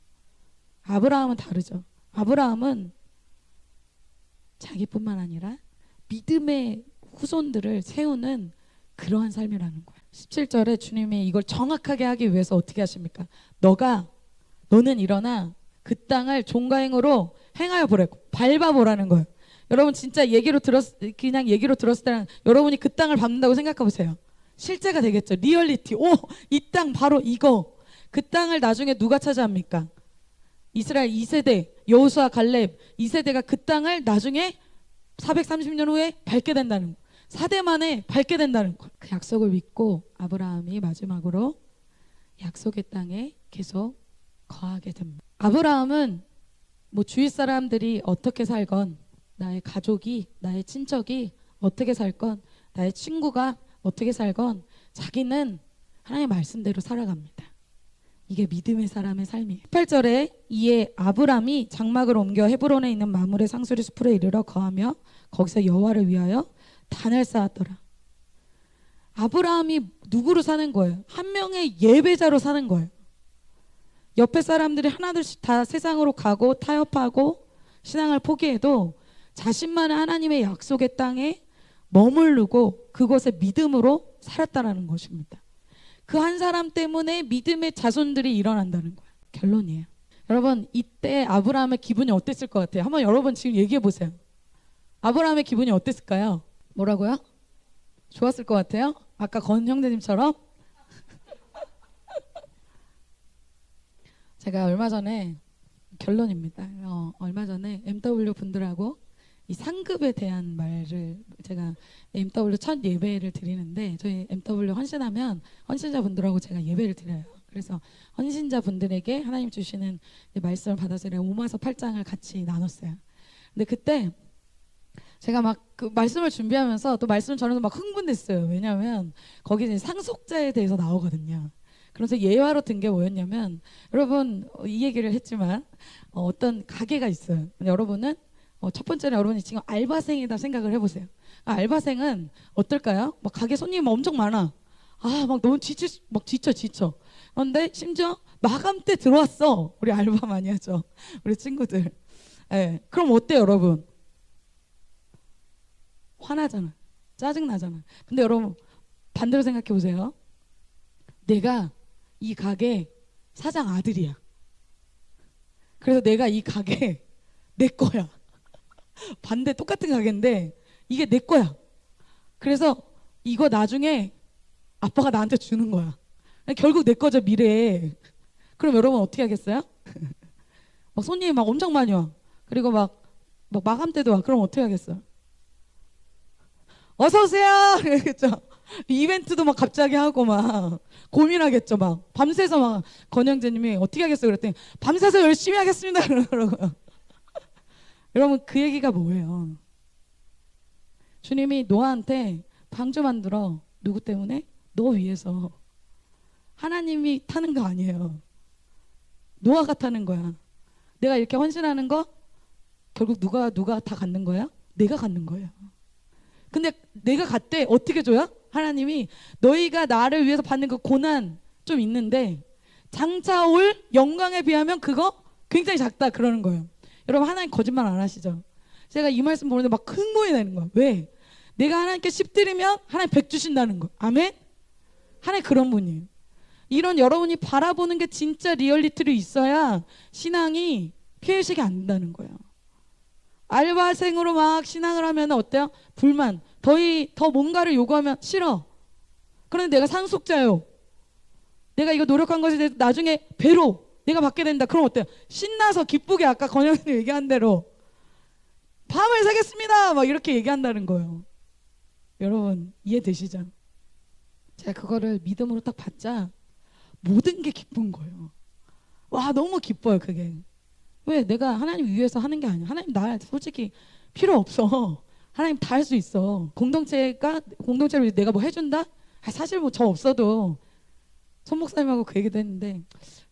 아브라함은 다르죠. 아브라함은 자기뿐만 아니라 믿음의 후손들을 세우는 그러한 삶이라는 거예요. 17절에 주님이 이걸 정확하게 하기 위해서 어떻게 하십니까? 너는 일어나 그 땅을 종가행으로 행하여 보라고, 밟아보라는 거예요. 여러분 진짜 그냥 얘기로 들었을 때는 여러분이 그 땅을 밟는다고 생각해 보세요. 실제가 되겠죠. 리얼리티. 이 땅 바로 이거. 그 땅을 나중에 누가 차지합니까? 이스라엘 2세대 여호수아 갈렙 2세대가 그 땅을 나중에 430년 후에 밟게 된다는 거. 4대 만에 밟게 된다는 거. 그 약속을 믿고 아브라함이 마지막으로 약속의 땅에 계속 거하게 됩니다. 아브라함은 뭐 주위 사람들이 어떻게 살건, 나의 가족이, 나의 친척이 어떻게 살건, 나의 친구가 어떻게 살건 자기는 하나님의 말씀대로 살아갑니다. 이게 믿음의 사람의 삶이에요. 18절에 이에 아브람이 장막을 옮겨 헤브론에 있는 마므레 상수리 숲으로 이르러 거하며 거기서 여호와를 위하여 단을 쌓았더라. 아브라함이 누구로 사는 거예요? 한 명의 예배자로 사는 거예요. 옆에 사람들이 하나둘씩 다 세상으로 가고 타협하고 신앙을 포기해도 자신만의 하나님의 약속의 땅에 머무르고 그곳에 믿음으로 살았다라는 것입니다. 그 한 사람 때문에 믿음의 자손들이 일어난다는 거예요. 결론이에요. 여러분 이때 아브라함의 기분이 어땠을 것 같아요? 한번 여러분 지금 얘기해 보세요. 아브라함의 기분이 어땠을까요? 뭐라고요? 좋았을 것 같아요? 아까 건 형제님처럼? 제가 얼마 전에 결론입니다. 얼마 전에 MW 분들하고 이 상급에 대한 말을 제가 MW 첫 예배를 드리는데, 저희 MW 헌신하면 헌신자분들하고 제가 예배를 드려요. 그래서 헌신자분들에게 하나님 주시는 말씀을 받아서 5마서 8장을 같이 나눴어요. 근데 그때 제가 막 그 말씀을 준비하면서 또 말씀을 전해서 막 흥분됐어요. 왜냐하면 거기 이제 상속자에 대해서 나오거든요. 그래서 예화로 든 게 뭐였냐면, 여러분 이 얘기를 했지만 어떤 가게가 있어요. 여러분은 첫 번째는 여러분이 지금 알바생이다 생각을 해보세요. 알바생은 어떨까요? 막 가게 손님 엄청 많아. 막 너무 지쳐. 그런데 심지어 마감 때 들어왔어. 우리 알바 많이 하죠. 우리 친구들. 네. 그럼 어때요, 여러분? 화나잖아. 짜증나잖아. 근데 여러분 반대로 생각해 보세요. 내가 이 가게 사장 아들이야. 그래서 내가 이 가게 내 거야. 반대 똑같은 가게인데 이게 내 거야. 그래서 이거 나중에 아빠가 나한테 주는 거야. 결국 내 거죠, 미래에. 그럼 여러분 어떻게 하겠어요? 막 손님이 막 엄청 많이 와. 그리고 막 마감 때도 와. 그럼 어떻게 하겠어요? 어서 오세요. 그랬죠. 이벤트도 막 갑자기 하고 막 고민하겠죠. 막 밤새서 막 권영재님이 어떻게 하겠어요? 그랬더니 밤새서 열심히 하겠습니다. 그러더라고요. 여러분 그 얘기가 뭐예요? 주님이 노아한테 방주 만들어. 누구 때문에? 너 위해서. 하나님이 타는 거 아니에요. 노아가 타는 거야. 내가 이렇게 헌신하는 거 결국 누가 다 갖는 거야? 내가 갖는 거예요. 근데 내가 갔대. 어떻게 줘요? 하나님이 너희가 나를 위해서 받는 그 고난 좀 있는데 장차 올 영광에 비하면 그거 굉장히 작다 그러는 거예요. 여러분 하나님 거짓말 안 하시죠? 제가 이 말씀 보는데 막 흥분이 되는 거예요. 왜? 내가 하나님께 10 드리면 하나님 100 주신다는 거예요. 아멘? 하나님 그런 분이에요. 이런 여러분이 바라보는 게 진짜 리얼리티로 있어야 신앙이 피해의식이 안 된다는 거예요. 알바생으로 막 신앙을 하면 어때요? 불만. 더 뭔가를 요구하면 싫어. 그런데 내가 상속자요. 내가 이거 노력한 것에 대해서 나중에 배로 내가 받게 된다. 그럼 어때요? 신나서 기쁘게 아까 권영님 얘기한 대로 밤을 새겠습니다. 막 이렇게 얘기한다는 거예요. 여러분 이해되시죠? 제가 그거를 믿음으로 딱 받자 모든 게 기쁜 거예요. 와 너무 기뻐요 그게. 왜? 내가 하나님 위해서 하는 게 아니야. 하나님 나 솔직히 필요 없어. 하나님 다 할 수 있어. 공동체로 내가 뭐 해준다? 사실 뭐 저 없어도 손 목사님하고 그 얘기도 했는데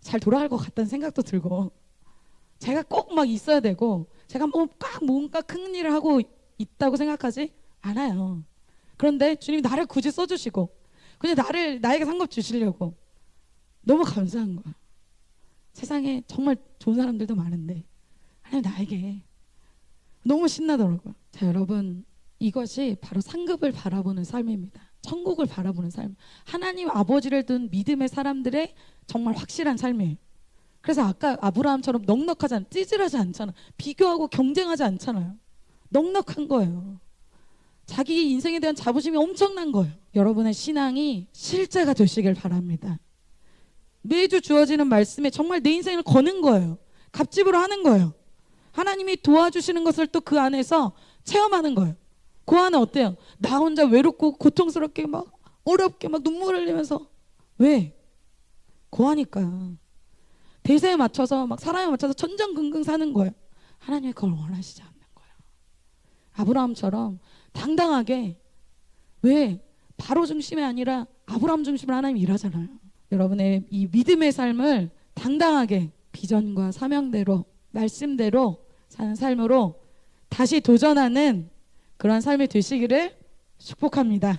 잘 돌아갈 것 같다는 생각도 들고, 제가 꼭 막 있어야 되고 제가 뭔가 큰 일을 하고 있다고 생각하지 않아요. 그런데 주님이 나를 굳이 써주시고 그냥 나에게 상급 주시려고 너무 감사한 거야. 세상에 정말 좋은 사람들도 많은데 하나님 나에게 너무 신나더라고요. 자 여러분 이것이 바로 상급을 바라보는 삶입니다. 천국을 바라보는 삶. 하나님 아버지를 둔 믿음의 사람들의 정말 확실한 삶이에요. 그래서 아까 아브라함처럼 넉넉하지 찌질하지 않잖아. 비교하고 경쟁하지 않잖아요. 넉넉한 거예요. 자기 인생에 대한 자부심이 엄청난 거예요. 여러분의 신앙이 실제가 되시길 바랍니다. 매주 주어지는 말씀에 정말 내 인생을 거는 거예요. 갑집으로 하는 거예요. 하나님이 도와주시는 것을 또 그 안에서 체험하는 거예요. 그 안에 어때요? 나 혼자 외롭고 고통스럽게 막 어렵게 막 눈물 흘리면서 왜? 고하니까 대세에 맞춰서 막 사람에 맞춰서 천정긍긍 사는 거예요. 하나님이 그걸 원하시지 않는 거예요. 아브라함처럼 당당하게, 왜? 바로 중심이 아니라 아브라함 중심으로 하나님이 일하잖아요. 여러분의 이 믿음의 삶을 당당하게 비전과 사명대로 말씀대로 사는 삶으로 다시 도전하는 그런 삶이 되시기를 축복합니다.